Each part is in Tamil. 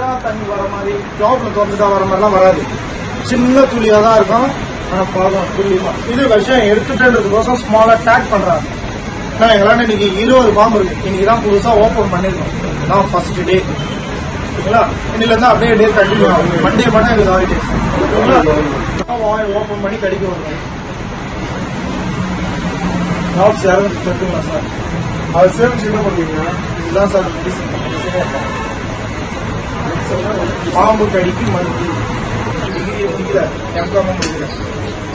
தான் தண்ணி வர மாதிரி ஜாப்ல திறந்துட்டா வர மாதிரிலாம் வராது. சின்ன துளியா தான் இருக்கும். ஆனால் பழம் துல்லியமா இது விஷயம் எடுத்துட்டேன்றதுக்கோசம் ஸ்மாலா டேக் பண்றாங்க. ஏன்னா எங்களால் இன்னைக்கு 20 பாம்பு இருக்கு. இன்னைக்கு தான் புதுசா ஓப்பன் பண்ணிருக்கோம். நான் ஃபர்ஸ்ட் டே ஓகேங்களா. இன்னில இருந்தா அப்படியே டே கண்டினியூ ஆகும். மண்டே பண்ண எங்களுக்கு ஆகிட்டு வாய் ஓப்பன் பண்ணி கடிக்க வரும். ஜாப்ஸ் யாரும் தட்டுங்களா சார்? அது சேமிச்சு என்ன பண்ணுவீங்க? இதுதான் சார் பாம்பு கடிக்கு மருந்து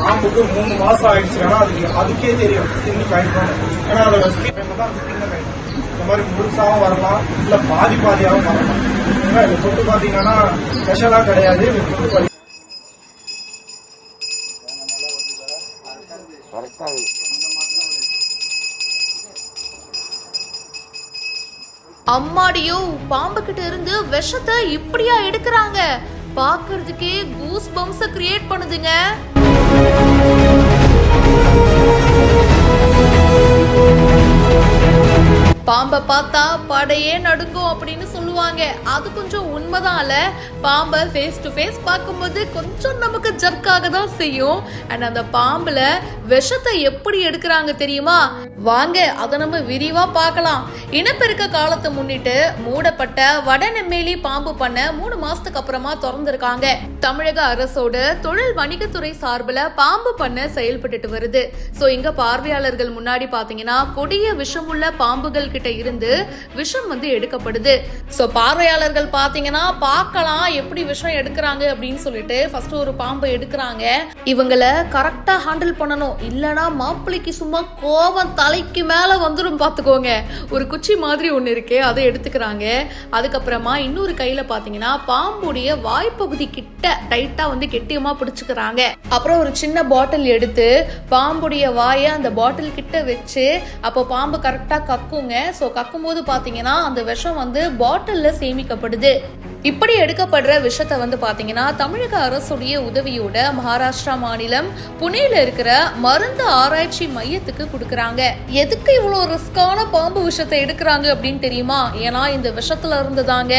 பாம்புக்கு 3 மாசம் ஆயிடுச்சுன்னா அதுக்கே தெரியும் ஸ்கின் காய்க்கும். ஏன்னா அதோட ஸ்கின் தான் இந்த மாதிரி முழுசாவும் வரலாம், இல்ல பாதியாகவும் வரலாம். இது தொட்டு பாத்தீங்கன்னா ஸ்பெஷலா கிடையாது. அம்மாடியோ, பாம்பு கிட்ட இருந்து விஷத்தை இப்படியா எடுக்கிறாங்க? பாக்குறதுக்கே கூஸ் பம்ப்ஸ் கிரியேட் பண்ணுதுங்க. பாம்பை பார்த்தா படையே நடுங்கும் அப்படின்னு சொல்லுவாங்க. அது கொஞ்சம் உண்மைதான்ல. பாம்பை ஃபேஸ் டு ஃபேஸ் பார்க்கும்போது கொஞ்சம் நமக்கு ஜர்க்காக தான் செய்யும். அண்ட் அந்த பாம்புல விஷத்தை எப்படி எடுக்கிறாங்க தெரியுமா? வாங்க அதை நம்ம விரிவா பார்க்கலாம். இனப்பெருக்க காலத்தை முன்னிட்டு மூடப்பட்ட வடநெம்மேலி பாம்பு பண்ண 3 மாசத்துக்கு அப்புறமா திறந்திருக்காங்க. தமிழக அரசோட தொழில் வணிகத்துறை சார்பில் பாம்பு பண்ண செயல்பட்டு வருது. சோ இங்க பார்வையாளர்கள் முன்னாடி பாத்தீங்கன்னா கொடிய விஷமுள்ள பாம்புகள் கிட்ட இருந்து விஷம் எடுக்கப்படுது. சோ பார்வையாளர்கள் பாத்தீங்கன்னா பார்க்கலாம் எப்படி விஷம் எடுக்கிறாங்க அப்படின்னு சொல்லிட்டு ஃபர்ஸ்ட் ஒரு பாம்பை எடுக்கிறாங்க. இவங்களை கரெக்டா ஹேண்டில் பண்ணணும், இல்லனா மாப்பிள்ளைக்கு சும்மா கோவம் தலைக்கு மேல வந்துடும் பாத்துக்கோங்க. ஒரு குச்சி மாதிரி ஒண்ணு இருக்கு, அதை எடுத்துக்கிறாங்க. அதுக்கப்புறமா இன்னொரு கையில பாத்தீங்கன்னா பாம்புடைய வாய்ப்பகுதி கிட்ட டைட்டா கெட்டியமா பிடிச்சுக்கிறாங்க. அப்புறம் ஒரு சின்ன பாட்டில் எடுத்து பாம்புடைய வாயை அந்த பாட்டில் கிட்ட வச்சு அப்போ பாம்பு கரெக்டா கக்குங்க. ஸோ கக்கும் போது பாத்தீங்கன்னா அந்த விஷம் பாட்டில்ல சேமிக்கப்படுது. இப்படி எடுக்கப்படுற விஷத்தை பாத்தீங்கன்னா தமிழக அரசுடைய உதவியோட மகாராஷ்டிரா மாநிலம் புனேல இருக்கிற மருந்து ஆராய்ச்சி மையத்துக்கு கொடுக்கறாங்க. எதுக்கு இவ்வளவு ரிஸ்கான பாம்பு விஷத்தை எடுக்கிறாங்க அப்படின்னு தெரியுமா? ஏன்னா இந்த விஷத்துல இருந்து தாங்க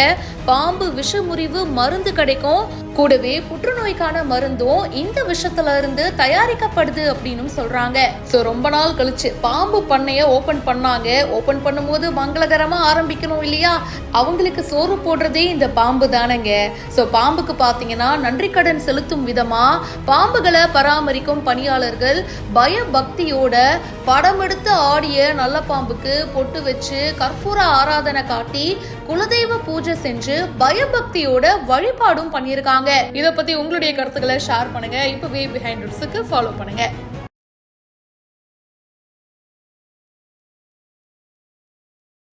பாம்பு விஷமுறிவு மருந்து கிடைக்கும். கூடவே புற்றுநோய்க்கான மருந்தும் இந்த விஷத்துல இருந்து தயாரிக்கப்படுது அப்படின்னு சொல்றாங்க. சோ ரொம்ப நாள் கழிச்சு பாம்பு பண்ணைய ஓபன் பண்ணாங்க. ஓபன் பண்ணும்போது மங்களகரமா ஆரம்பிக்கணும் இல்லையா? அவங்களுக்கு சோறு போடுறதே இந்த பாம்பு தானங்க. சோ பாம்புக்கு பாத்தீங்கன்னா நன்றி கடன் செலுத்தும் விதமா பாம்புகளை பராமரிக்கும் பணியாளர்கள் பயபக்தியோட படம் எடுத்து ஆடிய நல்ல பாம்புக்கு பொட்டு வச்சு கற்பூர ஆராதனை காட்டி குலதெய்வ பூஜை செஞ்சு பயபக்தியோட வழிபாடும் பண்ணியிருக்காங்க. இதை பத்தி உங்களுடைய கருத்துக்களை ஷேர் பண்ணுங்க. இப்பவே பிஹைண்ட் ரூட்ஸ்க்கு ஃபாலோ பண்ணுங்க.